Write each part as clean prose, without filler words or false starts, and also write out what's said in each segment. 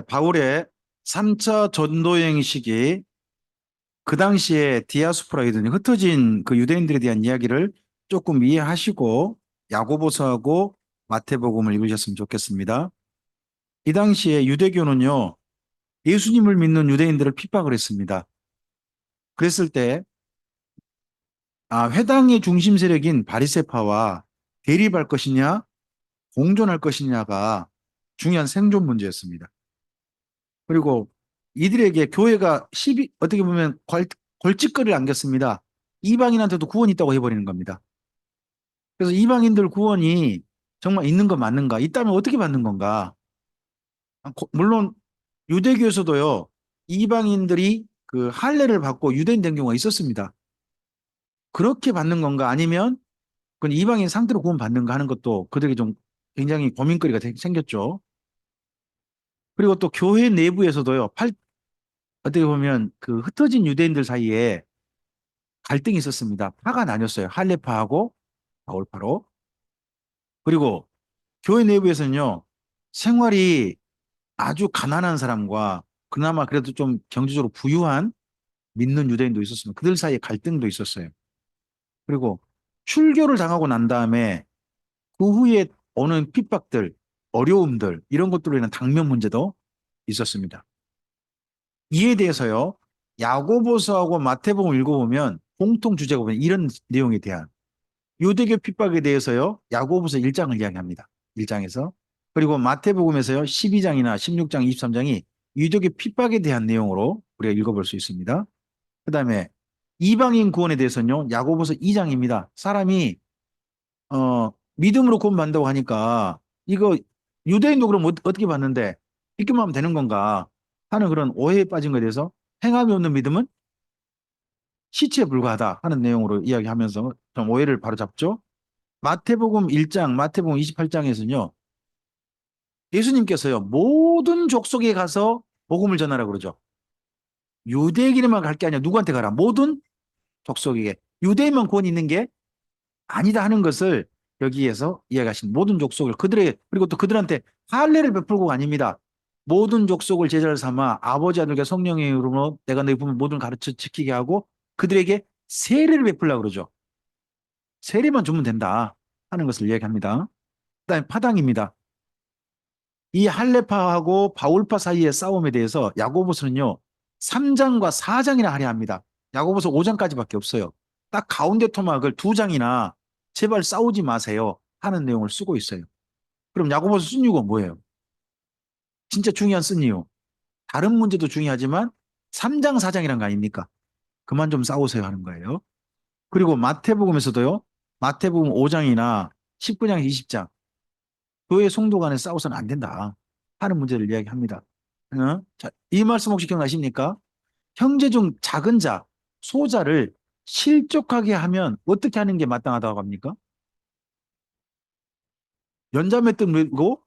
바울의 3차 전도여행 시기 그 당시에 디아스포라이든 흩어진 그 유대인들에 대한 이야기를 조금 이해하시고 야고보서하고 마태복음을 읽으셨으면 좋겠습니다. 이 당시에 유대교는요, 예수님을 믿는 유대인들을 핍박을 했습니다. 그랬을 때 회당의 중심 세력인 바리새파와 대립할 것이냐 공존할 것이냐가 중요한 생존 문제였습니다. 그리고 이들에게 교회가 어떻게 보면 걸짓거리를 안겼습니다. 이방인한테도 구원이 있다고 해버리는 겁니다. 그래서 이방인들 구원이 정말 있는 거 맞는가? 있다면 어떻게 받는 건가? 물론 유대교에서도요, 이방인들이 그 할례를 받고 유대인 된 경우가 있었습니다. 그렇게 받는 건가? 아니면 그건 이방인 상태로 구원 받는가 하는 것도 그들에게 좀 굉장히 고민거리가 생겼죠. 그리고 또 교회 내부에서도요, 어떻게 보면 그 흩어진 유대인들 사이에 갈등이 있었습니다. 파가 나뉘었어요. 할례파하고 바울파로. 그리고 교회 내부에서는요, 생활이 아주 가난한 사람과 그나마 그래도 좀 경제적으로 부유한 믿는 유대인도 있었습니다. 그들 사이에 갈등도 있었어요. 그리고 출교를 당하고 난 다음에 그 후에 오는 핍박들, 어려움들, 이런 것들로 인한 당면 문제도 있었습니다. 이에 대해서요, 야고보서하고 마태복음 읽어보면 공통 주제가 보면 이런 내용에 대한 유대교 핍박에 대해서요, 야고보서 1장을 이야기합니다. 1장에서. 그리고 마태복음에서요, 12장이나 16장, 23장이 유대교 핍박에 대한 내용으로 우리가 읽어볼 수 있습니다. 그 다음에 이방인 구원에 대해서는요, 야고보서 2장입니다. 사람이 믿음으로 구원받는다고 하니까 이거 유대인도 그럼 어떻게 받는데 믿기만 하면 되는 건가 하는 그런 오해에 빠진 것에 대해서 행함이 없는 믿음은 시체에 불과하다 하는 내용으로 이야기하면서 좀 오해를 바로잡죠. 마태복음 1장, 마태복음 28장에서는요. 예수님께서요. 모든 족속에 가서 복음을 전하라 그러죠. 유대인에게만 갈 게 아니라 누구한테 가라. 모든 족속에게. 유대인만 구원이 있는 게 아니다 하는 것을 여기에서 이야기하신 모든 족속을 그리고 또 그들한테 할례를 베풀고가 아닙니다. 모든 족속을 제자를 삼아 아버지 아들과 성령의 이름으로 내가 너희 부모 모든 가르쳐 지키게 하고 그들에게 세례를 베풀라 그러죠. 세례만 주면 된다 하는 것을 이야기합니다. 그다음에 파당입니다. 이 할례파하고 바울파 사이의 싸움에 대해서 야고보서는요. 3장과 4장이나 할애합니다. 야고보서 5장까지밖에 없어요. 딱 가운데 토막을 2장이나 제발 싸우지 마세요 하는 내용을 쓰고 있어요. 그럼 야고보서 쓴 이유가 뭐예요? 진짜 중요한 쓴 이유. 다른 문제도 중요하지만 3장, 4장이란 거 아닙니까? 그만 좀 싸우세요 하는 거예요. 그리고 마태복음에서도요. 마태복음 5장이나 19장, 20장 교회 성도 간에 싸워서는 안 된다 하는 문제를 이야기합니다. 자, 이 말씀 혹시 기억나십니까? 형제 중 작은 자, 소자를 실족하게 하면 어떻게 하는 게 마땅하다고 합니까? 연자매 뜸 물고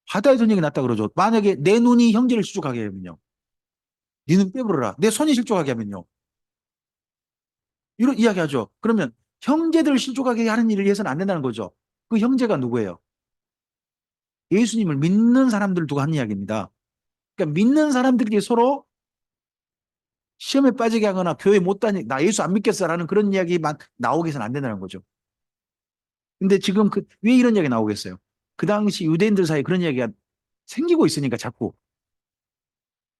바다에 던지는 게 낫다 그러죠. 만약에 내 눈이 형제를 실족하게 하면요. 니는 빼버려라. 내 손이 실족하게 하면요. 이런 이야기하죠. 그러면 형제들을 실족하게 하는 일을 해서는 안 된다는 거죠. 그 형제가 누구예요? 예수님을 믿는 사람들 두고 하는 이야기입니다. 그러니까 믿는 사람들끼리 서로 시험에 빠지게 하거나 교회 못 다니, 나 예수 안 믿겠어라는 그런 이야기만 나오게 해서는 안 된다는 거죠. 근데 지금 왜 이런 이야기 나오겠어요? 그 당시 유대인들 사이에 그런 이야기가 생기고 있으니까 자꾸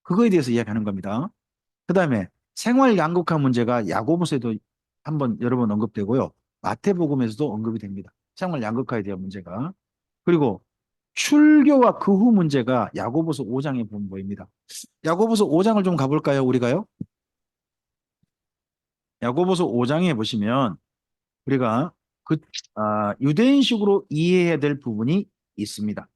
그거에 대해서 이야기하는 겁니다. 그 다음에 생활 양극화 문제가 야고보서에도 한번 여러 번 언급되고요. 마태복음에서도 언급이 됩니다. 생활 양극화에 대한 문제가. 그리고 출교와 그 후 문제가 야고보서 5장에 보면 보입니다. 야고보서 5장을 좀 가볼까요? 우리가요? 야고보서 5장에 보시면 우리가 유대인식으로 이해해야 될 부분이 있습니다.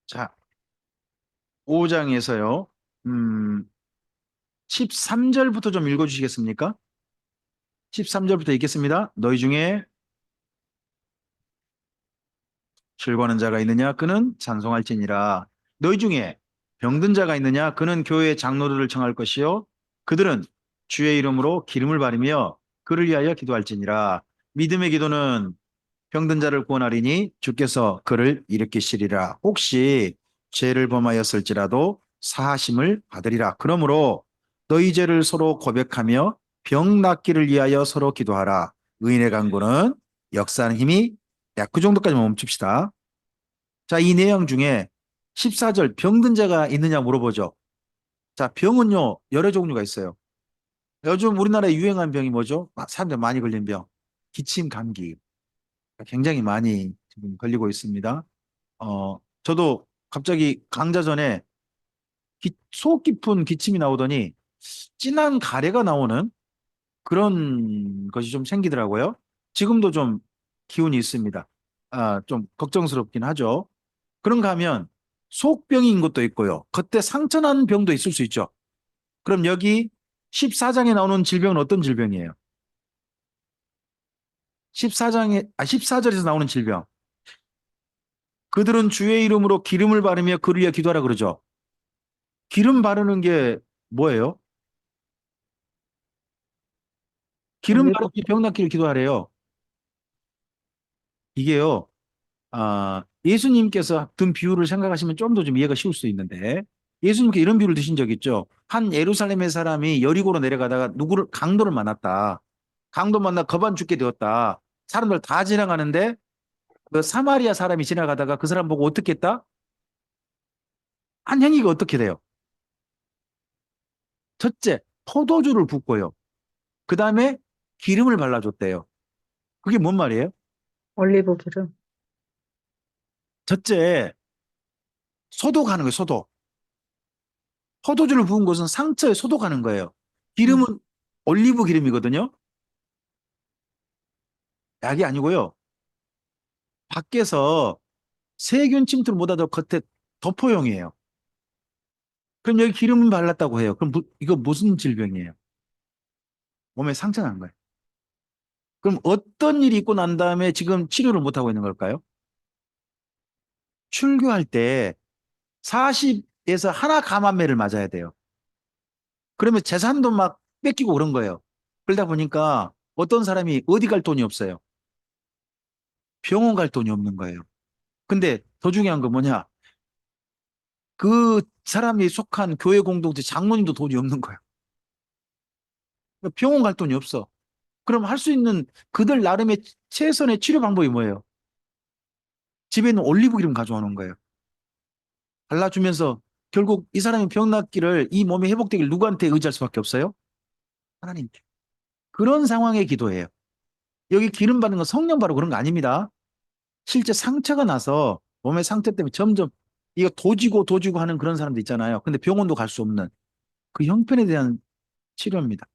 자, 5장에서요. 음, 13절부터 좀 읽어주시겠습니까? 13절부터 읽겠습니다. 너희 중에 즐거워하는 자가 있느냐? 그는 찬송할지니라. 너희 중에 병든 자가 있느냐? 그는 교회의 장로들을 청할 것이요. 그들은 주의 이름으로 기름을 바르며 그를 위하여 기도할지니라. 믿음의 기도는 병든 자를 구원하리니 주께서 그를 일으키시리라. 혹시 죄를 범하였을지라도 사하심을 받으리라. 그러므로 너희 죄를 서로 고백하며 병 낫기를 위하여 서로 기도하라. 의인의 간구는 역사하는 힘이. 야, 그 정도까지만 멈춥시다. 자, 이 내용 중에 14절 병든 자가 있느냐 물어보죠. 자, 병은요, 여러 종류가 있어요. 요즘 우리나라에 유행한 병이 뭐죠? 사람들 많이 걸린 병. 기침, 감기. 굉장히 많이 지금 걸리고 있습니다. 저도 갑자기 강좌 전에 속 깊은 기침이 나오더니 진한 가래가 나오는 그런 것이 좀 생기더라고요. 지금도 좀 기운이 있습니다. 좀 걱정스럽긴 하죠. 그런가 하면 속병인 것도 있고요. 겉에 상처난 병도 있을 수 있죠. 그럼 여기 14장에 나오는 질병은 어떤 질병이에요? 14절에서 나오는 질병. 그들은 주의 이름으로 기름을 바르며 그를 위해 기도하라 그러죠. 기름 바르는 게 뭐예요? 기름 바르며 올리브. 병 낫기를 기도하래요. 이게요, 예수님께서 든 비유를 생각하시면 좀 더 좀 이해가 쉬울 수 있는데, 예수님께 이런 비유를 드신 적 있죠? 한 예루살렘의 사람이 여리고로 내려가다가 강도를 만났다. 강도 만나 겁안 죽게 되었다. 사람들 다 지나가는데, 그 사마리아 사람이 지나가다가 그 사람 보고 어떻게 했다? 한 행위가 어떻게 돼요? 첫째, 포도주를 붓고요. 그 다음에 기름을 발라줬대요. 그게 뭔 말이에요? 올리브 기름. 첫째, 소독하는 거예요, 소독. 포도주를 부은 것은 상처에 소독하는 거예요. 기름은 음. 올리브 기름이거든요. 약이 아니고요. 밖에서 세균 침투를 못하도 겉에 도포용이에요. 그럼 여기 기름을 발랐다고 해요. 그럼 이거 무슨 질병이에요? 몸에 상처 난 거예요. 그럼 어떤 일이 있고 난 다음에 지금 치료를 못하고 있는 걸까요? 출교할 때 40에서 하나 감한매를 맞아야 돼요. 그러면 재산도 막 뺏기고 그런 거예요. 그러다 보니까 어떤 사람이 어디 갈 돈이 없어요. 병원 갈 돈이 없는 거예요. 근데 더 중요한 건 뭐냐? 그 사람이 속한 교회 공동체 장로님도 돈이 없는 거예요. 그러니까 병원 갈 돈이 없어. 그럼 할 수 있는 그들 나름의 최선의 치료 방법이 뭐예요? 집에 있는 올리브 기름 가져오는 거예요. 발라주면서 결국 이 사람이 병 낫기를 이 몸이 회복되기를 누구한테 의지할 수밖에 없어요? 하나님께. 그런 상황에 기도해요. 여기 기름 바르는 건 성령 바르고 그런 거 아닙니다. 실제 상처가 나서 몸의 상처 때문에 점점 이거 도지고 하는 그런 사람도 있잖아요. 근데 병원도 갈 수 없는 그 형편에 대한 치료입니다.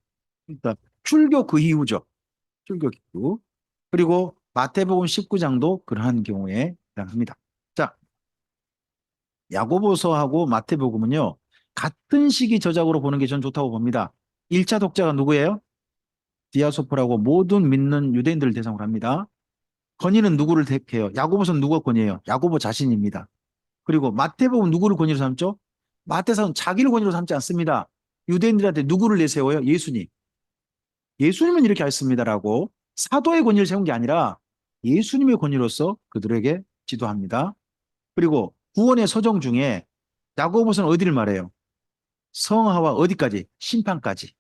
그러니까 출교 그 이후죠. 출교 이후. 그리고 마태복음 19장도 그러한 경우에 해당합니다. 자, 야고보서하고 마태복음은요. 같은 시기 저작으로 보는 게 전 좋다고 봅니다. 1차 독자가 누구예요? 디아소포라고 모든 믿는 유대인들을 대상으로 합니다. 건의는 누구를 택해요? 야고보서는 누가 건의해요? 야고보 자신입니다. 그리고 마태복음 누구를 권위로 삼죠? 마태사는 자기를 권위로 삼지 않습니다. 유대인들한테 누구를 내세워요? 예수님. 예수님은 이렇게 했습니다라고 사도의 권위를 세운 게 아니라 예수님의 권위로서 그들에게 지도합니다. 그리고 구원의 서정 중에 야고보서는 어디를 말해요? 성화와 어디까지? 심판까지.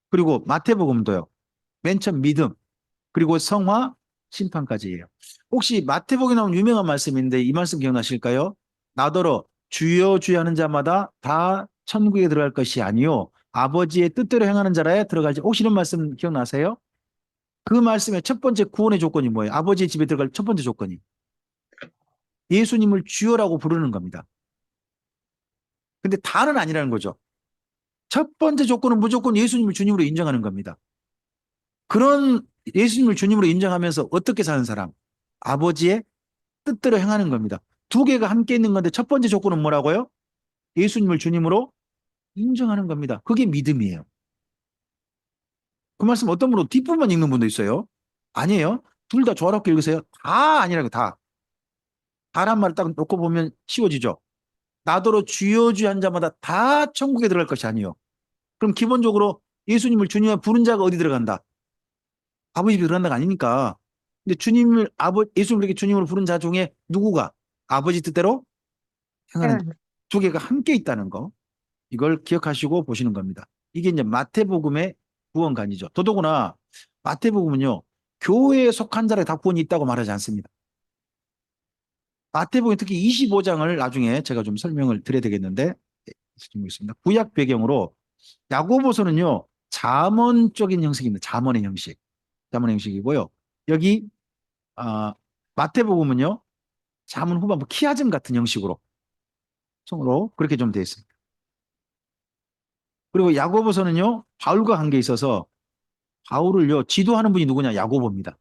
그리고 마태복음도요. 맨 처음 믿음, 그리고 성화, 심판까지예요. 혹시 마태복음에 나온 유명한 말씀인데 이 말씀 기억나실까요? 나더러 주여 주여 하는 자마다 다 천국에 들어갈 것이 아니요 아버지의 뜻대로 행하는 자라야 들어가지. 혹시 이런 말씀 기억나세요? 그 말씀의 첫 번째 구원의 조건이 뭐예요? 아버지의 집에 들어갈 첫 번째 조건이 예수님을 주여라고 부르는 겁니다. 근데 다는 아니라는 거죠. 첫 번째 조건은 무조건 예수님을 주님으로 인정하는 겁니다. 그런 예수님을 주님으로 인정하면서 어떻게 사는 사람? 아버지의 뜻대로 행하는 겁니다. 두 개가 함께 있는 건데 첫 번째 조건은 뭐라고요? 예수님을 주님으로 인정하는 겁니다. 그게 믿음이에요. 그 말씀 어떤 분은 뒷부분만 읽는 분도 있어요. 아니에요. 둘 다 조화롭게 읽으세요. 다 아니라고 다. 다란 말을 딱 놓고 보면 쉬워지죠. 나더러 주여 주여 한 자마다 다 천국에 들어갈 것이 아니요. 그럼 기본적으로 예수님을 주님의 부른 자가 어디 들어간다? 아버지 집에 들어간다가 아니니까. 근데 예수님을 그렇게 주님으로 부른 자 중에 누구가 아버지 뜻대로 행하는 응. 두 개가 함께 있다는 거. 이걸 기억하시고 보시는 겁니다. 이게 이제 마태복음의 구원관이죠. 더더구나 마태복음은요, 교회에 속한 자를 다 구원이 있다고 말하지 않습니다. 마태복음 특히 25장을 나중에 제가 좀 설명을 드려야 되겠는데, 있습니다. 구약 배경으로 야고보서는요, 잠언적인 형식입니다. 잠언의 형식. 잠언의 형식이고요. 여기, 마태복음은요, 잠언 후반부 키아즘 같은 형식으로, 성으로 그렇게 좀 되어 있습니다. 그리고 야고보서는요, 바울과 관계 있어서 바울을요, 지도하는 분이 누구냐? 야고보입니다.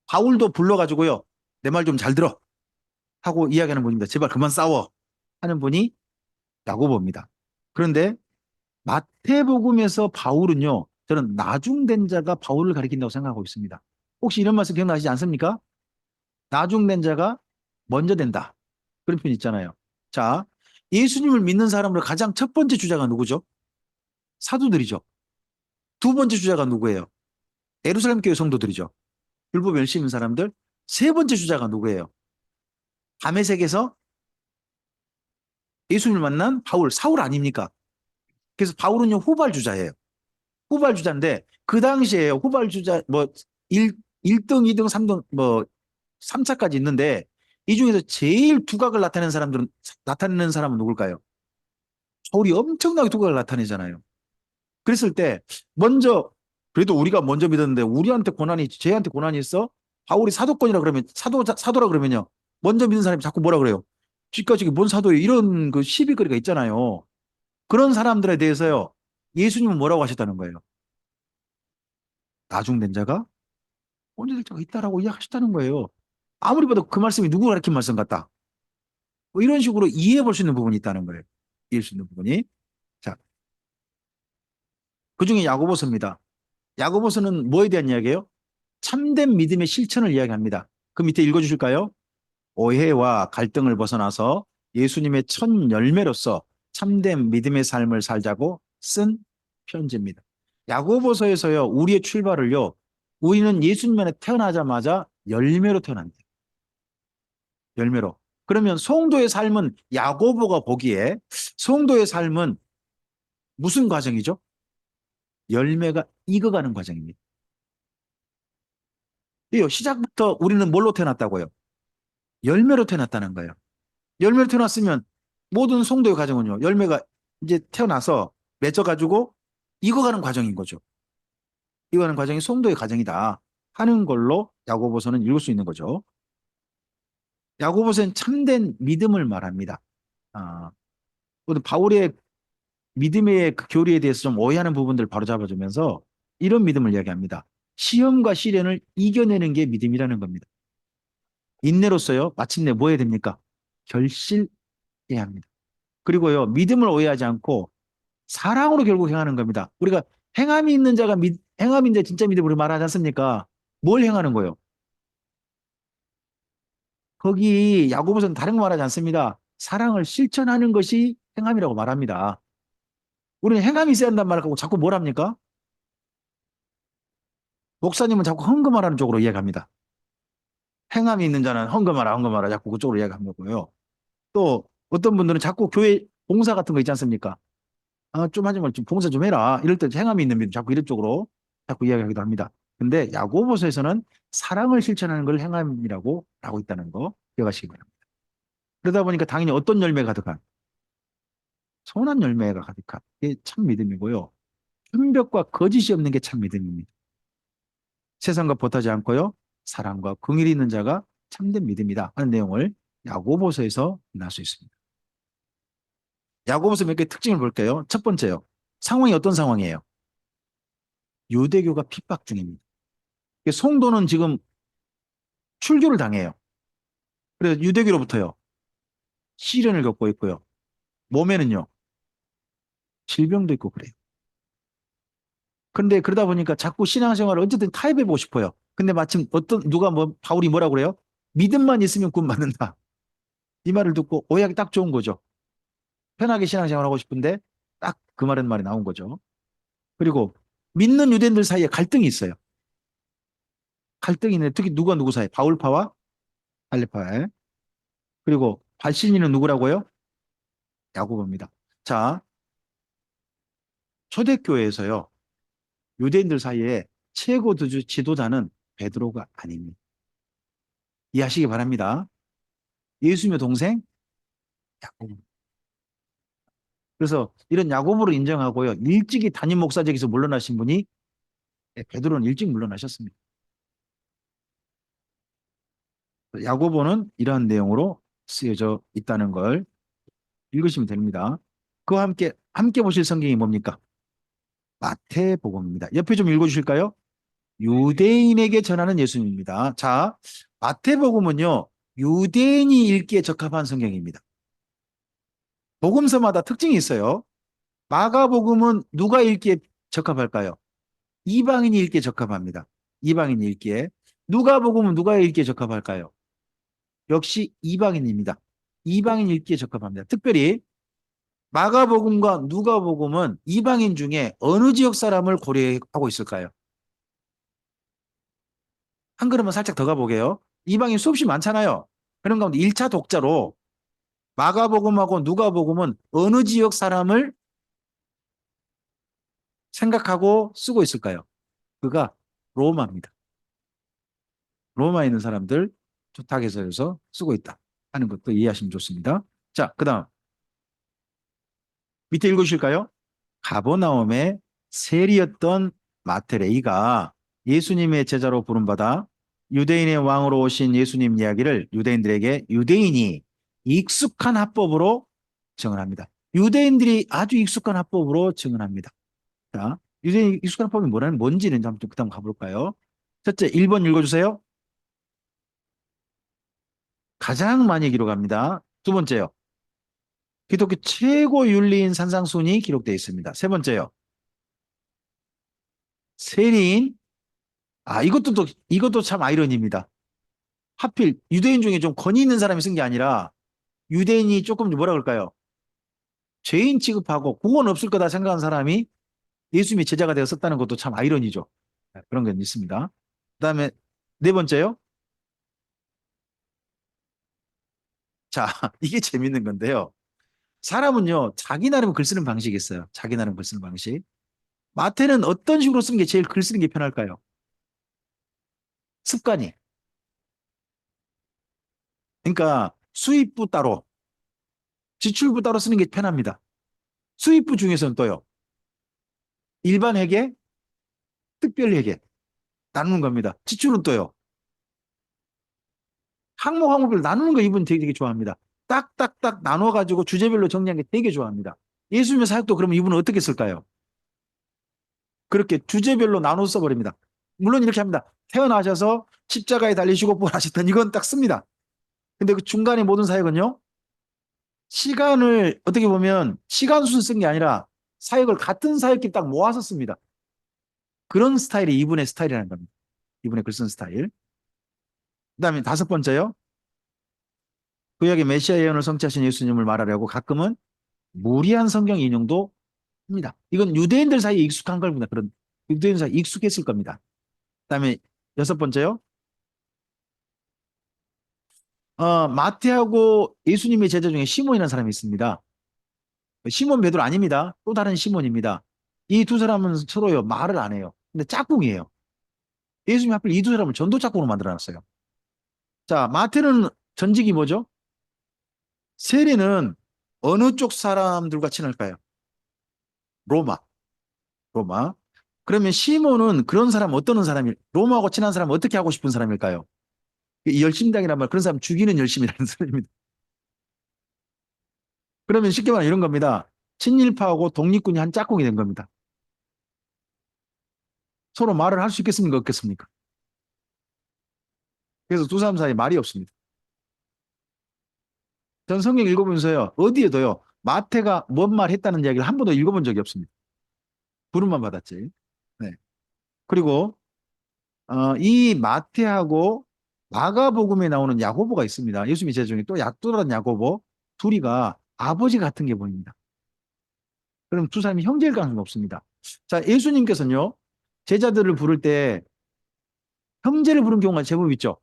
바울도 불러가지고요, 내 말 좀 잘 들어. 하고 이야기하는 분입니다. 제발 그만 싸워. 하는 분이 야고보입니다. 그런데 마태복음에서 바울은요, 저는 나중된 자가 바울을 가리킨다고 생각하고 있습니다. 혹시 이런 말씀 기억나시지 않습니까? 나중된 자가 먼저 된다. 그런 표현 있잖아요. 자, 예수님을 믿는 사람으로 가장 첫 번째 주자가 누구죠? 사도들이죠. 두 번째 주자가 누구예요? 예루살렘 교회 성도들이죠. 율법 열심히 있는 사람들. 세 번째 주자가 누구예요? 다메섹에서 예수님을 만난 바울, 사울 아닙니까? 그래서 바울은요, 후발주자예요. 후발주자인데, 그 당시에 후발주자, 뭐, 1등, 2등, 3등, 뭐, 3차까지 있는데, 이 중에서 제일 두각을 나타내는 사람은 누굴까요? 바울이 엄청나게 두각을 나타내잖아요. 그랬을 때, 먼저, 그래도 우리가 먼저 믿었는데, 쟤한테 고난이 있어? 바울이 사도권이라 그러면, 사도라 그러면요. 먼저 믿는 사람이 자꾸 뭐라 그래요? 지금까지 뭔 사도예요? 이런 그 시비거리가 있잖아요. 그런 사람들에 대해서요. 예수님은 뭐라고 하셨다는 거예요? 나중된 자가 언제 될 자가 있다라고 이야기하셨다는 거예요. 아무리 봐도 그 말씀이 누구 가르친 말씀 같다. 뭐 이런 식으로 이해해 볼 수 있는 부분이 있다는 거예요. 이해할 수 있는 부분이. 자, 그 중에 야고보서입니다. 야고보서는 뭐에 대한 이야기예요? 참된 믿음의 실천을 이야기합니다. 그 밑에 읽어주실까요? 오해와 갈등을 벗어나서 예수님의 첫 열매로서 참된 믿음의 삶을 살자고 쓴 편지입니다. 야고보서에서요, 우리의 출발을요, 우리는 예수님 안에 태어나자마자 열매로 태어납니다. 열매로. 그러면 성도의 삶은 야고보가 보기에 성도의 삶은 무슨 과정이죠? 열매가 익어가는 과정입니다. 이요, 시작부터 우리는 뭘로 태어났다고요? 열매로 태어났다는 거예요. 열매로 태어났으면 모든 성도의 과정은요, 열매가 이제 태어나서 맺어가지고 익어가는 과정인 거죠. 익어가는 과정이 성도의 과정이다 하는 걸로 야고보서는 읽을 수 있는 거죠. 야고보서는 참된 믿음을 말합니다. 아, 바울의 믿음의 그 교리에 대해서 좀 오해하는 부분들을 바로잡아주면서 이런 믿음을 이야기합니다. 시험과 시련을 이겨내는 게 믿음이라는 겁니다. 인내로서요, 마침내 뭐 해야 됩니까? 결실해야 합니다. 그리고요, 믿음을 오해하지 않고 사랑으로 결국 행하는 겁니다. 우리가 행함인데 진짜 믿음으로 말하지 않습니까? 뭘 행하는 거예요? 거기 야고보서는 다른 거 말하지 않습니다. 사랑을 실천하는 것이 행함이라고 말합니다. 우리는 행함이 있어야 한다는 말을 하고 자꾸 뭘 합니까? 목사님은 자꾸 헌금하라는 쪽으로 이야기합니다. 행함이 있는 자는 헌금하라, 헌금하라 자꾸 그쪽으로 이야기하는 거고요. 또 어떤 분들은 자꾸 교회 봉사 같은 거 있지 않습니까? 좀 하지 말고 좀 봉사 좀 해라. 이럴 때 행함이 있는 분 자꾸 이런 쪽으로 자꾸 이야기하기도 합니다. 근데 야고보서에서는 사랑을 실천하는 걸 행함이라고 하고 있다는 거 기억하시기 바랍니다. 그러다 보니까 당연히 어떤 열매가 가득한 선한 열매가 가득한 게 참 믿음이고요. 편벽과 거짓이 없는 게 참 믿음입니다. 세상과 보타지 않고요. 사랑과 긍휼이 있는 자가 참된 믿음이다 하는 내용을 야고보서에서 만날 수 있습니다. 야고보서 몇 개 특징을 볼게요. 첫 번째요. 상황이 어떤 상황이에요? 유대교가 핍박 중입니다. 성도는 지금 출교를 당해요. 그래서 유대교로부터요. 시련을 겪고 있고요. 몸에는요. 질병도 있고 그래요. 근데 그러다 보니까 자꾸 신앙생활을 어쨌든 타협해보고 싶어요. 근데 마침 바울이 뭐라고 그래요? 믿음만 있으면 구원받는다. 이 말을 듣고 오해하기 딱 좋은 거죠. 편하게 신앙생활 하고 싶은데 딱 그 말이 나온 거죠. 그리고 믿는 유대인들 사이에 갈등이 있어요. 갈등이 있는데 특히 누가 누구 사이? 바울파와 할례파. 그리고 발신인은 누구라고요? 야고보입니다. 자, 초대교회에서요. 유대인들 사이에 최고 지도자는 베드로가 아닙니다. 이해하시기 바랍니다. 예수님의 동생 야고보. 그래서 이런 야고보를 인정하고요. 일찍이 담임 목사직에서 물러나신 분이 베드로는 일찍 물러나셨습니다. 야고보는 이러한 내용으로 쓰여져 있다는 걸 읽으시면 됩니다. 그와 함께 보실 성경이 뭡니까? 마태복음입니다. 옆에 좀 읽어주실까요? 유대인에게 전하는 예수님입니다. 자, 마태복음은요, 유대인이 읽기에 적합한 성경입니다. 복음서마다 특징이 있어요. 마가복음은 누가 읽기에 적합할까요? 이방인이 읽기에 적합합니다. 이방인이 읽기에. 누가복음은 누가 읽기에 적합할까요? 역시 이방인입니다. 이방인 읽기에 적합합니다. 특별히 마가복음과 누가복음은 이방인 중에 어느 지역 사람을 고려하고 있을까요? 한 걸음만 살짝 더 가보게요. 이방인 수없이 많잖아요. 그런 가운데 1차 독자로 마가복음하고 누가복음은 어느 지역 사람을 생각하고 쓰고 있을까요? 그가 로마입니다. 로마에 있는 사람들 타겟에서 쓰고 있다 하는 것도 이해하시면 좋습니다. 자, 그 다음 밑에 읽으실까요? 가버나움의 세리였던 마테레이가 예수님의 제자로 부름받아 유대인의 왕으로 오신 예수님 이야기를 유대인들에게 유대인이 익숙한 합법으로 증언합니다. 유대인들이 아주 익숙한 합법으로 증언합니다. 자, 유대인 익숙한 합법이 뭔지는 한번 그다음 가볼까요? 첫째, 1번 읽어주세요. 가장 많이 기록합니다. 두 번째요. 기독교 최고 윤리인 산상순이 기록되어 있습니다. 세 번째요. 세리인. 이것도 참 아이러니입니다. 하필 유대인 중에 좀 권위 있는 사람이 쓴 게 아니라 유대인이 조금 뭐라 그럴까요? 죄인 취급하고 구원 없을 거다 생각한 사람이 예수님의 제자가 되어 썼다는 것도 참 아이러니죠. 그런 건 있습니다. 그다음에 네 번째요. 자, 이게 재밌는 건데요. 사람은요, 자기 나름 글 쓰는 방식이 있어요. 자기 나름 글 쓰는 방식. 마태는 어떤 식으로 쓰는 게 제일 글 쓰는 게 편할까요? 습관이. 그러니까 수입부 따로, 지출부 따로 쓰는 게 편합니다. 수입부 중에서는 또요. 일반 회계, 특별 회계 나누는 겁니다. 지출은 또요. 항목별로 나누는 거 이분 되게 좋아합니다. 딱딱딱 나눠가지고 주제별로 정리한 게 되게 좋아합니다. 예수님의 사역도 그러면 이분은 어떻게 쓸까요? 그렇게 주제별로 나눠 써버립니다. 물론 이렇게 합니다. 태어나셔서 십자가에 달리시고 부활하셨던 이건 딱 씁니다. 근데 그 중간에 모든 사역은요. 시간을 어떻게 보면 시간 순 쓴 게 아니라 사역을 같은 사역끼리 딱 모아서 씁니다. 그런 스타일이 이분의 스타일이라는 겁니다. 이분의 글 쓴 스타일. 그다음에 다섯 번째요. 구약의 메시아 예언을 성취하신 예수님을 말하려고 가끔은 무리한 성경 인용도 합니다. 이건 유대인들 사이에 익숙한 겁니다. 그런 유대인 사이에 익숙했을 겁니다. 그다음에 여섯 번째요. 마태하고 예수님의 제자 중에 시몬이라는 사람이 있습니다. 시몬 베드로 아닙니다. 또 다른 시몬입니다. 이 두 사람은 서로요 말을 안 해요. 근데 짝꿍이에요. 예수님이 하필 이 두 사람을 전도 짝꿍으로 만들어놨어요. 자, 마태는 전직이 뭐죠? 세례는 어느 쪽 사람들과 친할까요? 로마. 로마. 그러면 시몬은 그런 사람 어떤 사람이 로마하고 친한 사람 어떻게 하고 싶은 사람일까요? 이 열심당이란 말 그런 사람 죽이는 열심이라는 사람입니다. 그러면 쉽게 말하면 이런 겁니다. 친일파하고 독립군이 한 짝꿍이 된 겁니다. 서로 말을 할 수 있겠습니까? 없겠습니까? 그래서 두 사람 사이에 말이 없습니다. 전 성경 읽어보면서요. 어디에도요. 마태가 뭔 말 했다는 이야기를 한 번도 읽어본 적이 없습니다. 부름만 받았지. 네. 그리고 이 마태하고 마가복음에 나오는 야고보가 있습니다. 예수님의 제자 중에 또 다른 야고보 둘이가 아버지 같은 게 보입니다. 그럼 두 사람이 형제일 가능성이 없습니다. 자, 예수님께서는요. 제자들을 부를 때 형제를 부른 경우가 제법 있죠.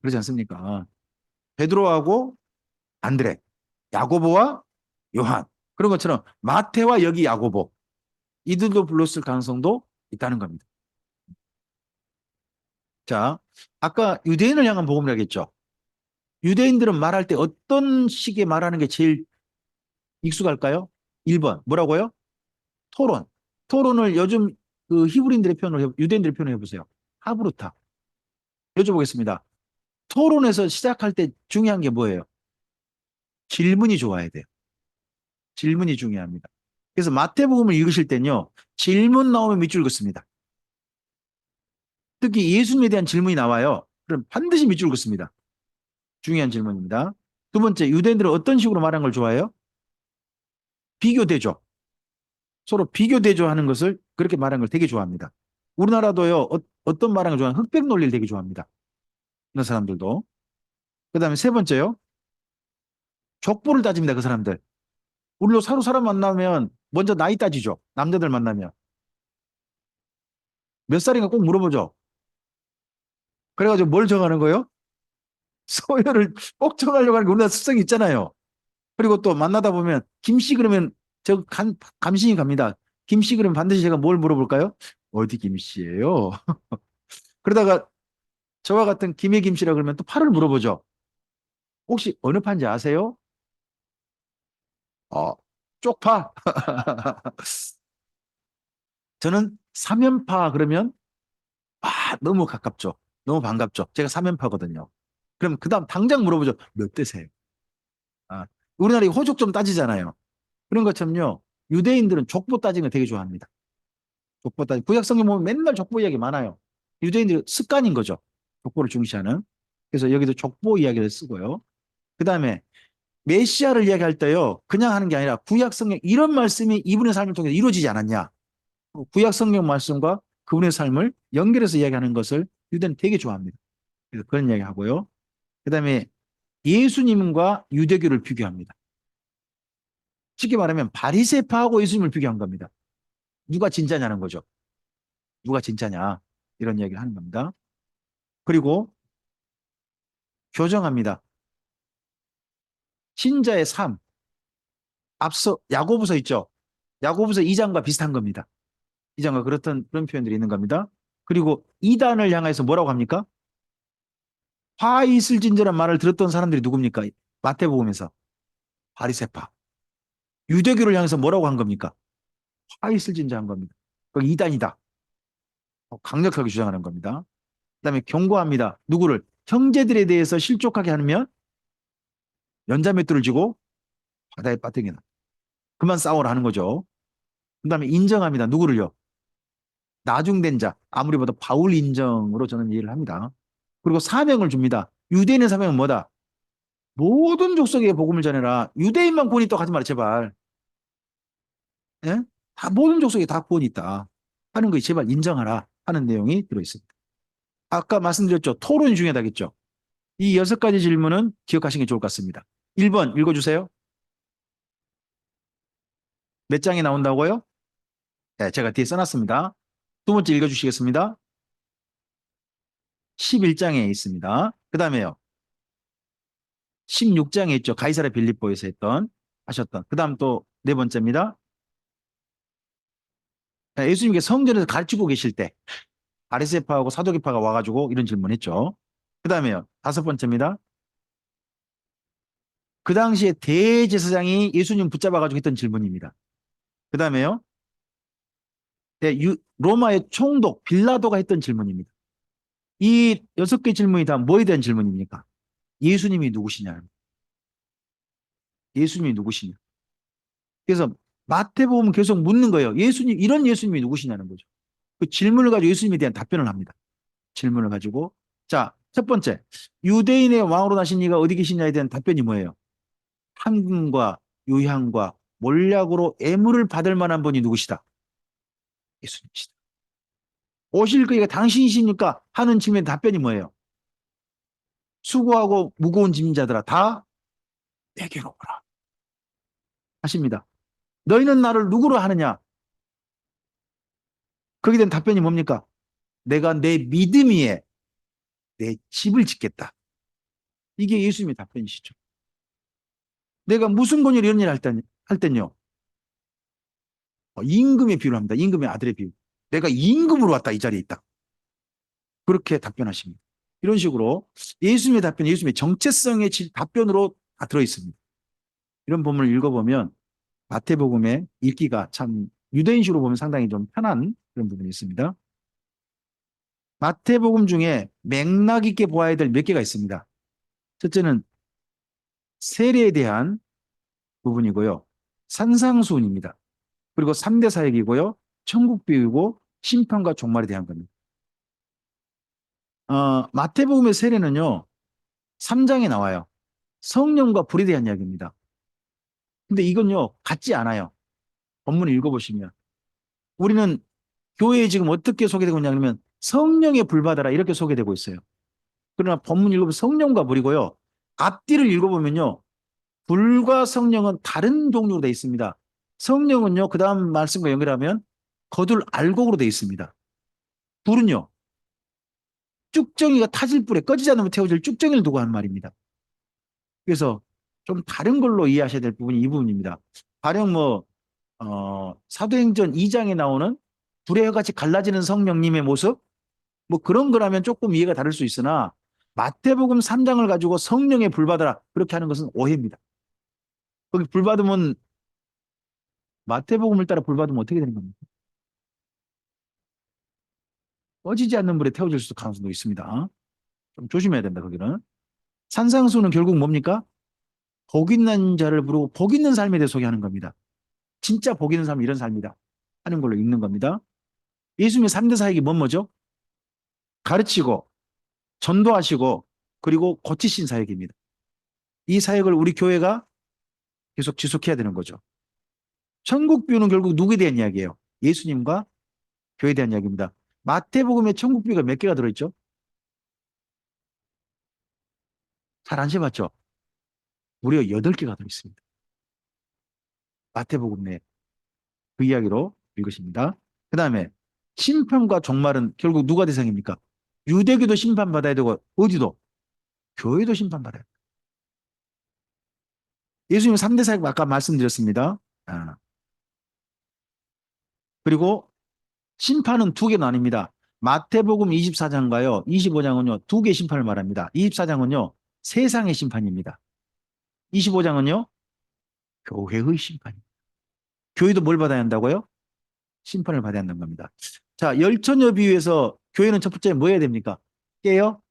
그렇지 않습니까? 베드로하고 안드레, 야고보와 요한. 그런 것처럼 마태와 여기 야고보. 이들도 불렀을 가능성도 있다는 겁니다. 자, 아까 유대인을 향한 복음을 하겠죠. 유대인들은 말할 때 어떤 식의 말하는 게 제일 익숙할까요? 1번. 뭐라고요? 토론. 토론을 요즘 그 히브리인들의 유대인들의 표현을 해보세요. 하브루타. 여쭤보겠습니다. 토론에서 시작할 때 중요한 게 뭐예요? 질문이 좋아야 돼요. 질문이 중요합니다. 그래서 마태복음을 읽으실 때는요, 질문 나오면 밑줄 긋습니다. 특히 예수님에 대한 질문이 나와요. 그럼 반드시 밑줄 긋습니다. 중요한 질문입니다. 두 번째, 유대인들은 어떤 식으로 말하는 걸 좋아해요? 비교대조. 서로 비교대조하는 것을 그렇게 말하는 걸 되게 좋아합니다. 우리나라도요, 떤 말하는 걸 좋아하는 흑백 논리를 되게 좋아합니다. 그런 사람들도. 그 다음에 세 번째요, 족보를 따집니다. 그 사람들. 우리로 서로 사람 만나면 먼저 나이 따지죠. 남자들 만나면. 몇 살인가 꼭 물어보죠. 그래가지고 뭘 정하는 거예요? 소유를 꼭 정하려고 하는 게 우리나라 습성이 있잖아요. 그리고 또 만나다 보면 김씨 그러면 저 감신이 갑니다. 김씨 그러면 반드시 제가 뭘 물어볼까요? 어디 김씨예요? 그러다가 저와 같은 김해 김씨라 그러면 또 파를 물어보죠. 혹시 어느 파인지 아세요? 어, 쪽파. 저는 삼연파 그러면 너무 가깝죠. 너무 반갑죠. 제가 삼연파거든요. 그럼 그다음 당장 물어보죠. 몇 대세요? 아, 우리나라 호족 좀 따지잖아요. 그런 것처럼요. 유대인들은 족보 따지는 거 되게 좋아합니다. 족보 따지. 구약 성경 보면 맨날 족보 이야기 많아요. 유대인들 습관인 거죠. 족보를 중시하는. 그래서 여기도 족보 이야기를 쓰고요. 그다음에 메시아를 이야기할 때요. 그냥 하는 게 아니라 구약 성경 이런 말씀이 이분의 삶을 통해서 이루어지지 않았냐. 구약 성경 말씀과 그분의 삶을 연결해서 이야기하는 것을 유대는 되게 좋아합니다. 그래서 그런 이야기 하고요. 그다음에 예수님과 유대교를 비교합니다. 쉽게 말하면 바리새파하고 예수님을 비교한 겁니다. 누가 진짜냐는 거죠. 누가 진짜냐 이런 이야기를 하는 겁니다. 그리고 교정합니다. 신자의 삶. 앞서 야고보서 있죠. 야고보서 2장과 비슷한 겁니다. 2장과 그렇던 그런 표현들이 있는 겁니다. 그리고 이단을 향해서 뭐라고 합니까? 화 있을진저란 말을 들었던 사람들이 누굽니까? 마태복음에서 바리새파. 유대교를 향해서 뭐라고 한 겁니까? 화 있을진저 한 겁니다. 그 이단이다. 강력하게 주장하는 겁니다. 그다음에 경고합니다. 누구를? 형제들에 대해서 실족하게 하면 연자맷돌을 쥐고 바다에 빠뜨리나. 그만 싸우라 하는 거죠. 그다음에 인정합니다. 누구를요? 나중된 자. 아무리 봐도 바울 인정으로 저는 이해를 합니다. 그리고 사명을 줍니다. 유대인의 사명은 뭐다? 모든 족속에 복음을 전해라. 유대인만 구원이 있다고 하지 마라, 제발. 예? 다 모든 족속에 다 구원이 있다. 하는 거 제발 인정하라 하는 내용이 들어있습니다. 아까 말씀드렸죠. 토론이 중요하다겠죠. 이 6가지 질문은 기억하시는 게 좋을 것 같습니다. 1번 읽어주세요. 몇 장에 나온다고요? 네, 제가 뒤에 써놨습니다. 두 번째 읽어주시겠습니다. 11장에 있습니다. 그 다음에요. 16장에 있죠. 가이사랴 빌립보에서 하셨던. 그 다음 또 네 번째입니다. 네, 예수님께 성전에서 가르치고 계실 때 바리새파하고 사도기파가 와가지고 이런 질문했죠. 그 다음에요. 다섯 번째입니다. 그 당시에 대제사장이 예수님 붙잡아가지고 했던 질문입니다. 그 다음에요. 네, 로마의 총독 빌라도가 했던 질문입니다. 이 6개 질문이 다 뭐에 대한 질문입니까? 예수님이 누구시냐? 예수님이 누구시냐? 그래서 마태복음 계속 묻는 거예요. 예수님, 이런 예수님이 누구시냐는 거죠. 그 질문을 가지고 예수님에 대한 답변을 합니다. 질문을 가지고. 자, 첫 번째. 유대인의 왕으로 나신 이가 어디 계시냐에 대한 답변이 뭐예요? 황금과 유향과 몰약으로 애물을 받을 만한 분이 누구시다? 예수님이시다. 오실 그이가 당신이십니까? 하는 질문의 답변이 뭐예요? 수고하고 무거운 짐 자들아 다 내게로 오라 하십니다. 너희는 나를 누구로 하느냐? 거기에 대한 답변이 뭡니까? 내가 내 믿음 위에 내 집을 짓겠다. 이게 예수님의 답변이시죠. 내가 무슨 권유로 이런 일을 할 땐요. 임금의 비유를 합니다. 임금의 아들의 비유. 내가 임금으로 왔다. 이 자리에 있다. 그렇게 답변하십니다. 이런 식으로 예수님의 답변, 예수님의 정체성의 답변으로 다 들어있습니다. 이런 본문을 읽어보면 마태복음의 읽기가 참 유대인식으로 보면 상당히 좀 편한 그런 부분이 있습니다. 마태복음 중에 맥락 있게 보아야 될 몇 개가 있습니다. 첫째는 세례에 대한 부분이고요. 산상수훈입니다. 그리고 3대 사역이고요. 천국비유고 심판과 종말에 대한 겁니다. 마태복음의 세례는요. 3장에 나와요. 성령과 불에 대한 이야기입니다. 근데 이건요. 같지 않아요. 본문을 읽어보시면. 우리는 교회에 지금 어떻게 소개되고 있냐 그러면 성령의 불 받아라 이렇게 소개되고 있어요. 그러나 본문 읽어보면 성령과 불이고요. 앞뒤를 읽어보면요. 불과 성령은 다른 종류로 되어 있습니다. 성령은요. 그 다음 말씀과 연결하면 거둘 알곡으로 되어 있습니다. 불은요. 쭉정이가 타질 불에 꺼지지 않으면 태워질 쭉정이를 두고 하는 말입니다. 그래서 좀 다른 걸로 이해하셔야 될 부분이 이 부분입니다. 가령 사도행전 2장에 나오는 불의 같이 갈라지는 성령님의 모습 뭐 그런 거라면 조금 이해가 다를 수 있으나 마태복음 3장을 가지고 성령의 불 받아라 그렇게 하는 것은 오해입니다. 거기 불 받으면 마태복음을 따라 불 받으면 어떻게 되는 겁니까? 꺼지지 않는 불에 태워질 수 가능성도 있습니다. 좀 조심해야 된다 거기는. 산상수는 결국 뭡니까? 복 있는 자를 부르고 복 있는 삶에 대해 소개하는 겁니다. 진짜 복 있는 삶은 이런 삶이다 하는 걸로 읽는 겁니다. 예수님의 3대 사역이 뭐죠? 가르치고 전도하시고 그리고 고치신 사역입니다. 이 사역을 우리 교회가 계속 지속해야 되는 거죠. 천국비유는 결국 누구에 대한 이야기예요? 예수님과 교회에 대한 이야기입니다. 마태복음에 천국비유가 몇 개가 들어있죠? 잘 안 세봤죠? 무려 8개가 들어있습니다. 마태복음 내 그 이야기로 읽으십니다. 그 다음에 심판과 종말은 결국 누가 대상입니까? 유대교도 심판받아야 되고 어디도? 교회도 심판받아야 돼요. 예수님 3대 사역 아까 말씀드렸습니다. 그리고 심판은 두 개 나뉩니다. 마태복음 24장과요. 25장은요. 두 개 심판을 말합니다. 24장은요. 세상의 심판입니다. 25장은요. 교회의 심판입니다. 교회도 뭘 받아야 한다고요? 심판을 받아야 한다는 겁니다. 자, 열처녀 비유에서 교회는 첫 번째 뭐 해야 됩니까? 깨어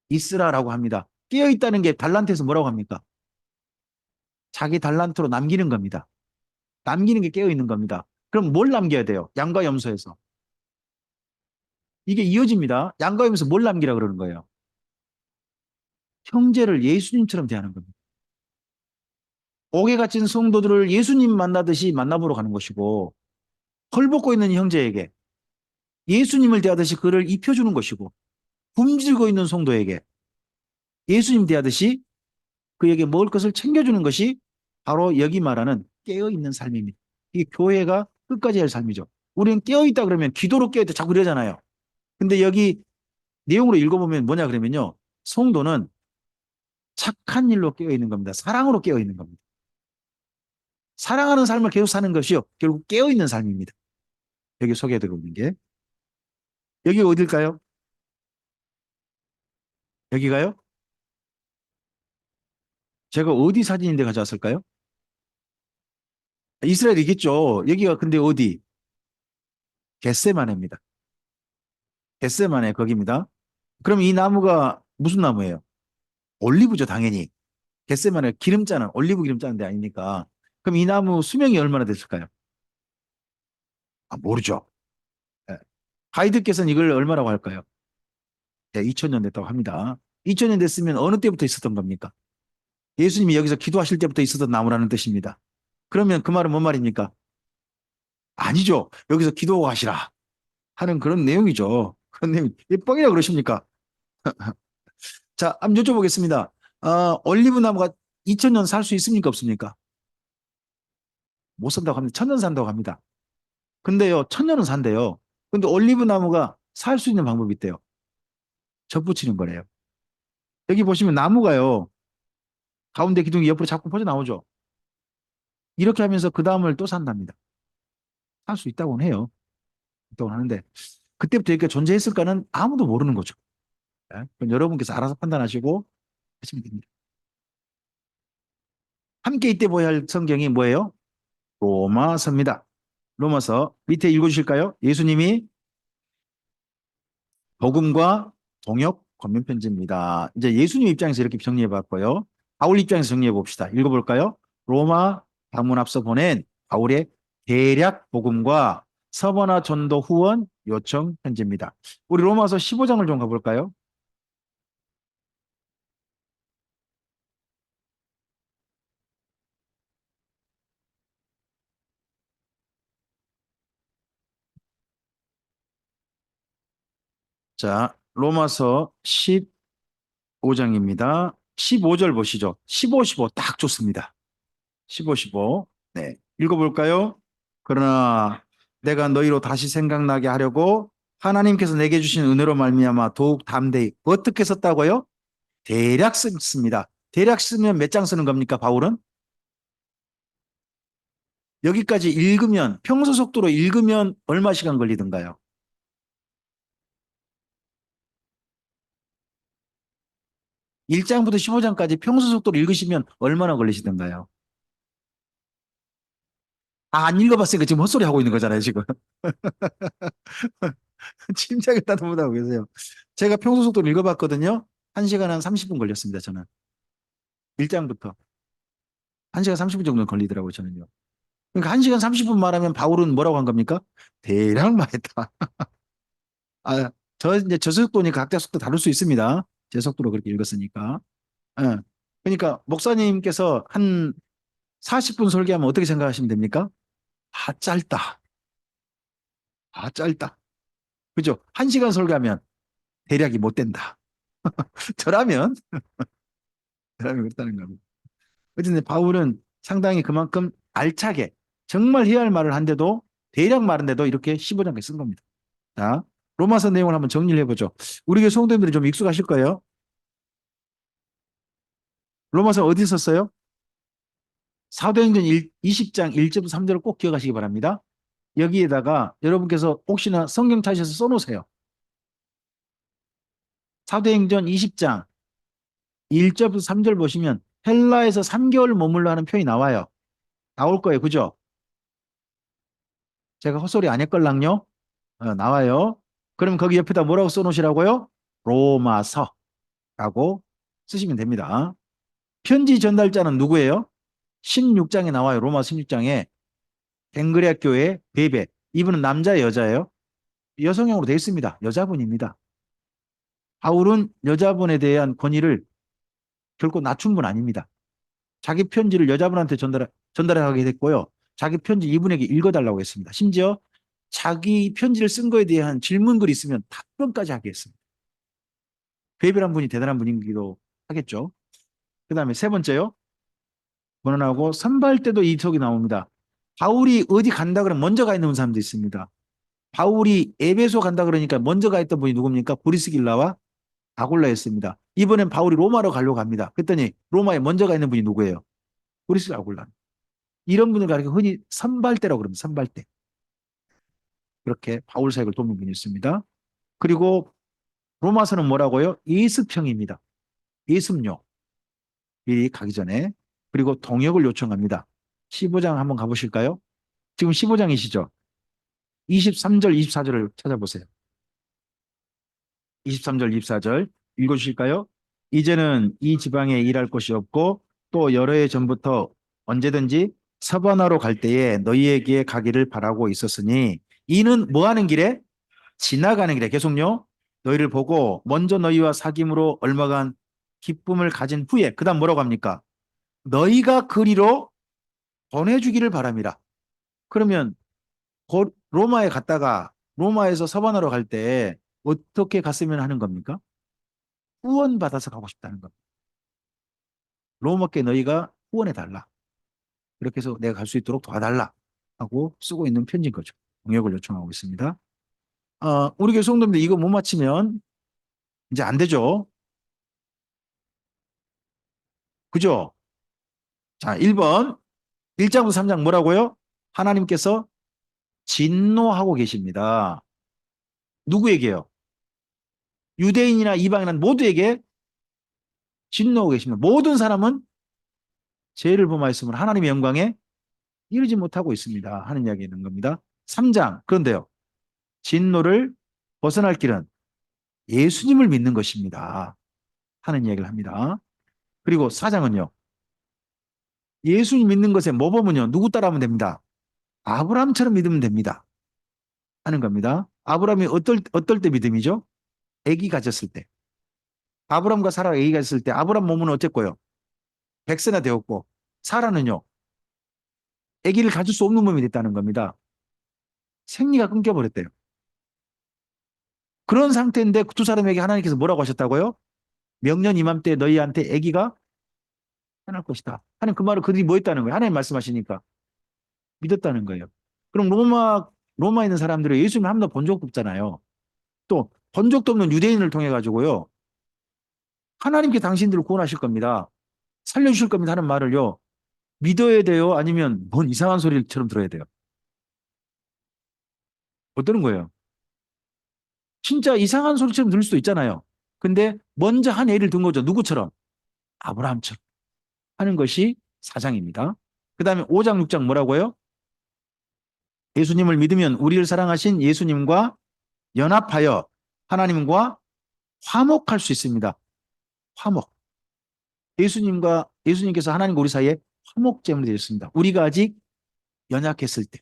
있으라라고 합니다. 깨어 있다는 게 달란트에서 뭐라고 합니까? 자기 달란트로 남기는 겁니다. 남기는 게 깨어 있는 겁니다. 그럼 뭘 남겨야 돼요? 양과 염소에서. 이게 이어집니다. 양과 염소 뭘 남기라 그러는 거예요? 형제를 예수님처럼 대하는 겁니다. 옥에 갇힌 성도들을 예수님 만나듯이 만나보러 가는 것이고 헐벗고 있는 형제에게 예수님을 대하듯이 그를 입혀주는 것이고 굶주리고 있는 성도에게 예수님 대하듯이 그에게 먹을 것을 챙겨주는 것이 바로 여기 말하는 깨어있는 삶입니다. 이게 교회가 끝까지 할 삶이죠. 우리는 깨어있다 그러면 기도로 깨어있다 자꾸 이러잖아요. 근데 여기 내용으로 읽어보면 뭐냐 그러면요. 성도는 착한 일로 깨어있는 겁니다. 사랑으로 깨어있는 겁니다. 사랑하는 삶을 계속 사는 것이요. 결국 깨어있는 삶입니다. 여기 소개해드리고 있는 게. 여기가 어딜까요? 여기가요? 제가 어디 사진인데 가져왔을까요? 이스라엘이겠죠. 여기가 근데 어디? 겟세마네입니다. 겟세마네 거기입니다. 그럼 이 나무가 무슨 나무예요? 올리브죠, 당연히. 겟세마네 기름 짜는 올리브 기름 짜는 데 아니니까. 그럼 이 나무 수명이 얼마나 됐을까요? 모르죠. 예. 가이드께서는 이걸 얼마라고 할까요? 네, 2000년 됐다고 합니다. 2000년 됐으면 어느 때부터 있었던 겁니까? 예수님이 여기서 기도하실 때부터 있었던 나무라는 뜻입니다. 그러면 그 말은 뭔 말입니까? 아니죠. 여기서 기도하시라 하는 그런 내용이죠. 그런 내용. 이 뻥이라 그러십니까? 자, 한번 여쭤보겠습니다. 올리브 나무가 2000년 살 수 있습니까? 없습니까? 못 산다고 합니다. 1000년 산다고 합니다. 근데요, 1000년은 산대요. 근데 올리브 나무가 살 수 있는 방법이 있대요. 접붙이는 거래요. 여기 보시면 나무가요. 가운데 기둥이 옆으로 자꾸 퍼져 나오죠. 이렇게 하면서 그 다음을 또 산답니다. 살 수 있다고는 해요. 있다고 하는데 그때부터 이렇게 존재했을까는 아무도 모르는 거죠. 예? 그럼 여러분께서 알아서 판단하시고 하시면 됩니다. 함께 이때 보아야 할 성경이 뭐예요? 로마서입니다. 로마서 밑에 읽어주실까요? 예수님이 복음과 동역 권면 편지입니다. 이제 예수님 입장에서 이렇게 정리해 봤고요. 바울 입장에서 정리해 봅시다. 읽어볼까요? 로마 방문 앞서 보낸 바울의 대략 복음과 서번화 전도 후원 요청 편지입니다. 우리 로마서 15장을 좀 가볼까요? 자, 로마서 15장입니다. 15절 보시죠. 15, 15 딱 좋습니다. 15, 15. 네. 읽어볼까요? 그러나 내가 너희로 다시 생각나게 하려고 하나님께서 내게 주신 은혜로 말미암아 더욱 담대히 어떻게 썼다고요? 대략 썼습니다. 대략 쓰면 몇 장 쓰는 겁니까, 바울은? 여기까지 읽으면 평소 속도로 읽으면 얼마 시간 걸리던가요? 1장부터 15장까지 평소 속도로 읽으시면 얼마나 걸리시던가요? 아, 안 읽어봤으니까 지금 헛소리 하고 있는 거잖아요, 지금. 침착을 따뜻하고 계세요. 제가 평소 속도로 읽어봤거든요. 1시간 한 30분 걸렸습니다, 저는. 1장부터. 1시간 30분 정도 걸리더라고요, 저는요. 그러니까 1시간 30분 말하면 바울은 뭐라고 한 겁니까? 대략 말했다. 아, 이제 저 속도니까 각자 속도 다를 수 있습니다. 제 속도로 그렇게 읽었으니까. 예. 그러니까 목사님께서 한 40분 설교하면 어떻게 생각하시면 됩니까? 아, 짧다. 아, 짧다. 그죠? 1시간 설교하면 대략이 못 된다. 저라면, 저라면 그렇다는 겁니다. 어쨌든 바울은 상당히 그만큼 알차게 정말 해야 할 말을 한데도 대략 말한데도 이렇게 15장까지 쓴 겁니다. 자, 로마서 내용을 한번 정리를 해보죠. 우리 교회 성도님들이 좀 익숙하실 거예요. 로마서 어디 썼어요? 사도행전 20장 1절부터 3절을 꼭 기억하시기 바랍니다. 여기에다가 여러분께서 혹시나 성경 찾으셔서 써놓으세요. 사도행전 20장 1절부터 3절 보시면 헬라에서 3개월 머물러 하는 표현이 나와요. 나올 거예요. 그죠? 제가 헛소리 안 했걸랑요? 나와요. 그럼 거기 옆에다 뭐라고 써놓으시라고요? 로마서라고 쓰시면 됩니다. 편지 전달자는 누구예요? 16장에 나와요. 로마 16장에 갱그레아 교회 베베. 이분은 남자예요, 여자예요? 여성형으로 되어 있습니다. 여자분입니다. 바울은 여자분에 대한 권위를 결코 낮춘 분 아닙니다. 자기 편지를 여자분한테 전달하게 됐고요. 자기 편지 이분에게 읽어달라고 했습니다. 심지어 자기 편지를 쓴 거에 대한 질문글이 있으면 답변까지 하게 했습니다. 베이베란 분이 대단한 분이기도 하겠죠. 그 다음에 세 번째요. 번원하고 선발 때도 이 속이 나옵니다. 바울이 어디 간다 그러면 먼저 가 있는 사람도 있습니다. 바울이 에베소 간다 그러니까 먼저 가 있던 분이 누굽니까? 브리스길라와 아굴라였습니다. 이번엔 바울이 로마로 가려고 합니다. 그랬더니 로마에 먼저 가 있는 분이 누구예요? 브리스길라 아굴라. 이런 분을 가리켜 흔히 선발대라고 그럽니다. 선발대. 그렇게 바울 사역을 돕는 분이 있습니다. 그리고 로마서는 뭐라고요? 예습형입니다. 예습용. 미리 가기 전에. 그리고 동역을 요청합니다. 15장 한번 가보실까요? 지금 15장이시죠? 23절, 24절을 찾아보세요. 23절, 24절 읽어주실까요? 이제는 이 지방에 일할 곳이 없고 또 여러 해 전부터 언제든지 서바나로 갈 때에 너희에게 가기를 바라고 있었으니 이는 뭐 하는 길에? 지나가는 길에 계속요. 너희를 보고 먼저 너희와 사귐으로 얼마간 기쁨을 가진 후에 그 다음 뭐라고 합니까? 너희가 그리로 보내주기를 바랍니다. 그러면 로마에 갔다가 로마에서 서바나로 갈 때 어떻게 갔으면 하는 겁니까? 후원받아서 가고 싶다는 겁니다. 로마께 너희가 후원해달라. 그렇게 해서 내가 갈 수 있도록 도와달라 하고 쓰고 있는 편지인 거죠. 동역을 요청하고 있습니다. 우리 교회 성도님들 이거 못 맞히면 이제 안 되죠. 그죠? 자, 1번. 1장부터 3장 뭐라고요? 하나님께서 진노하고 계십니다. 누구에게요? 유대인이나 이방인 모두에게 진노하고 계십니다. 모든 사람은 죄를 범하였으므로 하나님의 영광에 이르지 못하고 있습니다. 하는 이야기 있는 겁니다. 3장. 그런데요. 진노를 벗어날 길은 예수님을 믿는 것입니다. 하는 이야기를 합니다. 그리고 4장은요. 예수님 믿는 것에 모범은요. 누구 따라하면 됩니다. 아브라함처럼 믿으면 됩니다. 하는 겁니다. 아브라함이 어떨 때 믿음이죠? 아기 가졌을 때. 아브라함과 사라가 아기 가졌을 때 아브라함 몸은 어쨌고요? 100세나 되었고 사라는요. 아기를 가질 수 없는 몸이 됐다는 겁니다. 생리가 끊겨버렸대요. 그런 상태인데 그 두 사람에게 하나님께서 뭐라고 하셨다고요? 명년 이맘때 너희한테 아기가 태어날 것이다. 하는 그 말을 그들이 뭐 했다는 거예요? 하나님 말씀하시니까 믿었다는 거예요. 그럼 로마에 있는 사람들이 예수님을 한 번도 본 적도 없잖아요. 또 본 적도 없는 유대인을 통해 가지고요. 하나님께 당신들을 구원하실 겁니다. 살려주실 겁니다 하는 말을요. 믿어야 돼요? 아니면 뭔 이상한 소리처럼 들어야 돼요? 어떠는 거예요? 진짜 이상한 소리처럼 들을 수도 있잖아요. 근데 먼저 한 예를 든 거죠. 누구처럼? 아브라함처럼 하는 것이 사장입니다. 그 다음에 5장, 6장 뭐라고요? 예수님을 믿으면 우리를 사랑하신 예수님과 연합하여 하나님과 화목할 수 있습니다. 화목. 예수님께서 하나님과 우리 사이에 화목제물이 되었습니다. 우리가 아직 연약했을 때,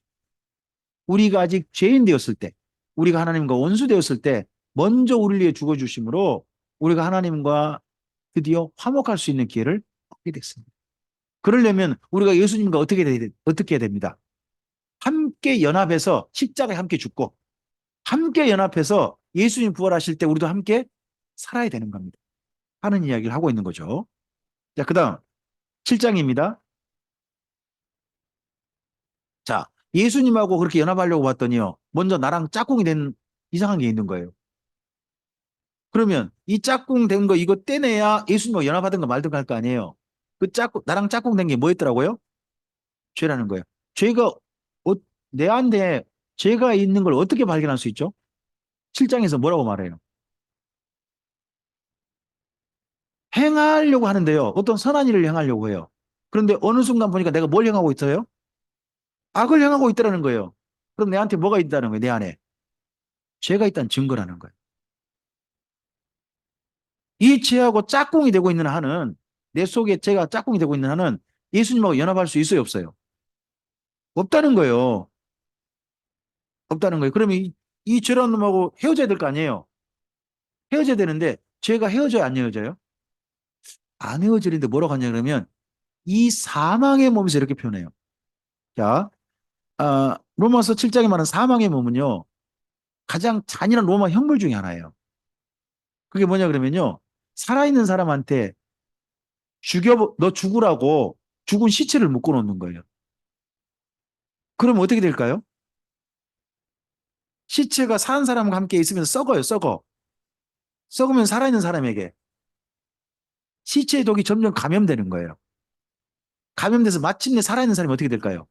우리가 아직 죄인 되었을 때, 우리가 하나님과 원수 되었을 때 먼저 우리를 위해 죽어주심으로 우리가 하나님과 드디어 화목할 수 있는 기회를 얻게 됐습니다. 그러려면 우리가 예수님과 어떻게 해야 됩니다. 함께 연합해서 십자가에 함께 죽고 함께 연합해서 예수님 부활하실 때 우리도 함께 살아야 되는 겁니다. 하는 이야기를 하고 있는 거죠. 자, 그 다음 7장입니다. 자, 예수님하고 그렇게 연합하려고 봤더니요. 먼저 나랑 짝꿍이 된 이상한 게 있는 거예요. 그러면 이 짝꿍 된 거 이거 떼내야 예수님하고 연합하든 가 말든 할 거 아니에요. 나랑 짝꿍 된 게 뭐였더라고요? 죄라는 거예요. 죄가 내한테 죄가 있는 걸 어떻게 발견할 수 있죠? 7장에서 뭐라고 말해요? 행하려고 하는데요. 어떤 선한 일을 행하려고 해요. 그런데 어느 순간 보니까 내가 뭘 행하고 있어요? 악을 행하고 있다는 거예요. 그럼 내한테 뭐가 있다는 거예요? 내 안에. 죄가 있다는 증거라는 거예요. 이 죄하고 짝꿍이 되고 있는 한은 내 속에 죄가 짝꿍이 되고 있는 한은 예수님하고 연합할 수 있어요? 없어요? 없다는 거예요. 없다는 거예요. 그러면 이 죄라는 놈하고 헤어져야 될 거 아니에요? 헤어져야 되는데 죄가 헤어져야 안 헤어져요? 안 헤어지는데 뭐라고 하냐 그러면 이 사망의 몸에서 이렇게 표현해요. 자, 로마서 7장에 말하는 사망의 몸은요. 가장 잔인한 로마 형벌 중에 하나예요. 그게 뭐냐 그러면요. 살아있는 사람한테 너 죽으라고 죽은 시체를 묶어놓는 거예요. 그럼 어떻게 될까요? 시체가 사는 사람과 함께 있으면서 썩어요, 썩어. 썩으면 살아있는 사람에게 시체의 독이 점점 감염되는 거예요. 감염돼서 마침내 살아있는 사람이 어떻게 될까요?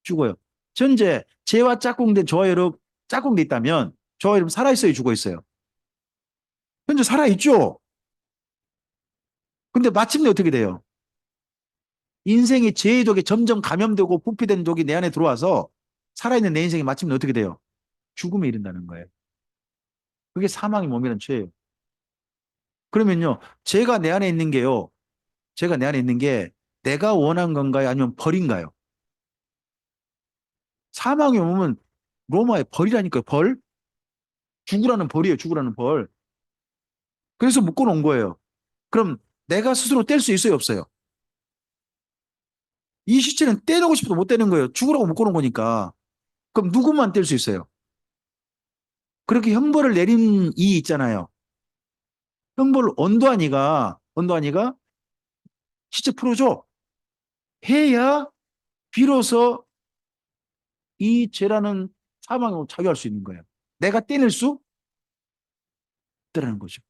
죽어요. 현재 죄와 짝꿍된 저와 여러분 짝꿍돼 있다면 저와 여러분 살아있어요, 죽어있어요? 현재 살아있죠? 근데 마침내 어떻게 돼요? 인생의 죄의 독에 점점 감염되고 부패된 독이 내 안에 들어와서 살아있는 내 인생이 마침내 어떻게 돼요? 죽음에 이른다는 거예요. 그게 사망의 몸이라는 죄예요. 그러면요, 죄가 내 안에 있는 게요, 죄가 내 안에 있는 게 내가 원한 건가요? 아니면 벌인가요? 사망의 몸은 로마의 벌이라니까요, 벌. 죽으라는 벌이에요, 죽으라는 벌. 그래서 묶어놓은 거예요. 그럼 내가 스스로 뗄 수 있어요, 없어요? 이 시체는 떼내고 싶어도 못 떼는 거예요. 죽으라고 묶어놓은 거니까. 그럼 누구만 뗄 수 있어요? 그렇게 형벌을 내린 이 있잖아요. 형벌 언도아니가 시체 풀어줘. 해야 비로소 이 죄라는 사망을 자유할 수 있는 거예요. 내가 떼낼 수 없다는 거죠.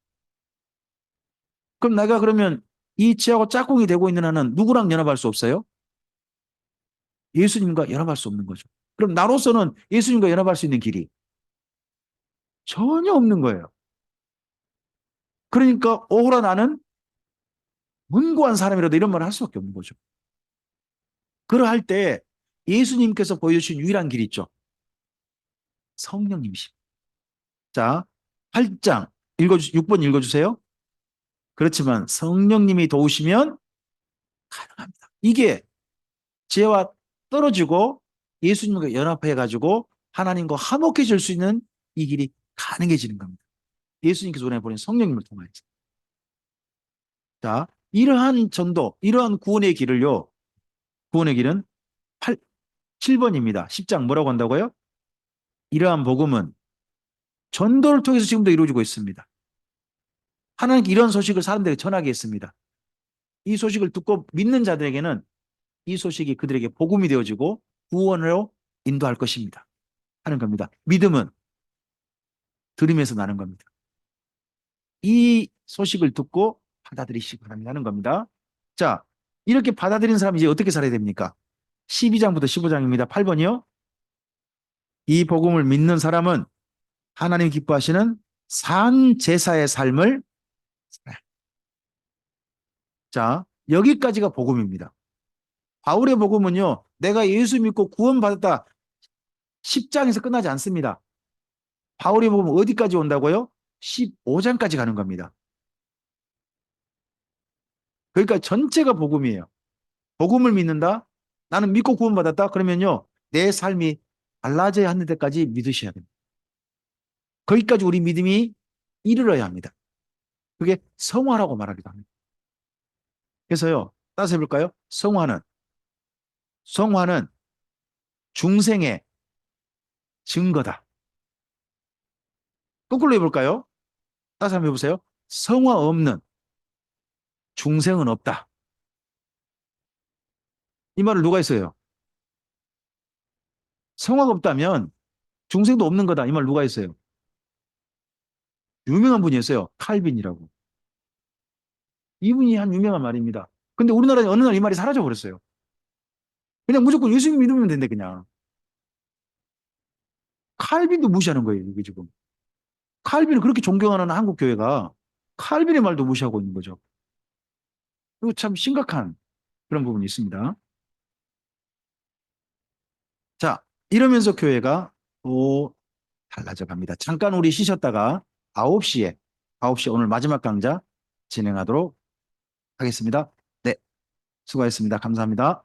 그럼 내가 그러면 이 지하고 짝꿍이 되고 있는 한은 누구랑 연합할 수 없어요? 예수님과 연합할 수 없는 거죠. 그럼 나로서는 예수님과 연합할 수 있는 길이 전혀 없는 거예요. 그러니까 오호라 나는 문고한 사람이라도 이런 말을 할 수밖에 없는 거죠. 그러할 때 예수님께서 보여주신 유일한 길이 있죠. 성령님이십니다. 자, 8장 6번 읽어주세요. 그렇지만 성령님이 도우시면 가능합니다. 이게 죄와 떨어지고 예수님과 연합해가지고 하나님과 화목해질 수 있는 이 길이 가능해지는 겁니다. 예수님께서 보내보낸 성령님을 통하여서. 자, 이러한 전도, 이러한 구원의 길을요. 구원의 길은 7번입니다. 10장 뭐라고 한다고요? 이러한 복음은 전도를 통해서 지금도 이루어지고 있습니다. 하나님께 이런 소식을 사람들에게 전하게 했습니다. 이 소식을 듣고 믿는 자들에게는 이 소식이 그들에게 복음이 되어지고 구원으로 인도할 것입니다. 하는 겁니다. 믿음은 들음에서 나는 겁니다. 이 소식을 듣고 받아들이시기 바란다는 겁니다. 자, 이렇게 받아들인 사람이 이제 어떻게 살아야 됩니까? 12장부터 15장입니다. 8번이요. 이 복음을 믿는 사람은 하나님 기뻐하시는 산 제사의 삶을 살아요. 자, 여기까지가 복음입니다. 바울의 복음은요, 내가 예수 믿고 구원받았다 10장에서 끝나지 않습니다. 바울의 복음은 어디까지 온다고요? 15장까지 가는 겁니다. 그러니까 전체가 복음이에요. 복음을 믿는다? 나는 믿고 구원받았다? 그러면요, 내 삶이 달라져야 하는 데까지 믿으셔야 됩니다. 거기까지 우리 믿음이 이르러야 합니다. 그게 성화라고 말하기도 합니다. 그래서요, 따서 해볼까요? 성화는 중생의 증거다. 거꾸로 해볼까요? 따서 한번 해보세요. 성화 없는 중생은 없다. 이 말을 누가 했어요? 성화가 없다면 중생도 없는 거다. 이 말 누가 했어요? 유명한 분이었어요. 칼빈이라고. 이분이 한 유명한 말입니다. 근데 우리나라에 어느 날 이 말이 사라져 버렸어요. 그냥 무조건 예수님 믿으면 된대 그냥. 칼빈도 무시하는 거예요. 이게 지금. 칼빈을 그렇게 존경하는 한국 교회가 칼빈의 말도 무시하고 있는 거죠. 이거 참 심각한 그런 부분이 있습니다. 자, 이러면서 교회가 또 달라져 갑니다. 잠깐 우리 쉬셨다가 9시에 오늘 마지막 강좌 진행하도록 하겠습니다. 네, 수고하셨습니다. 감사합니다.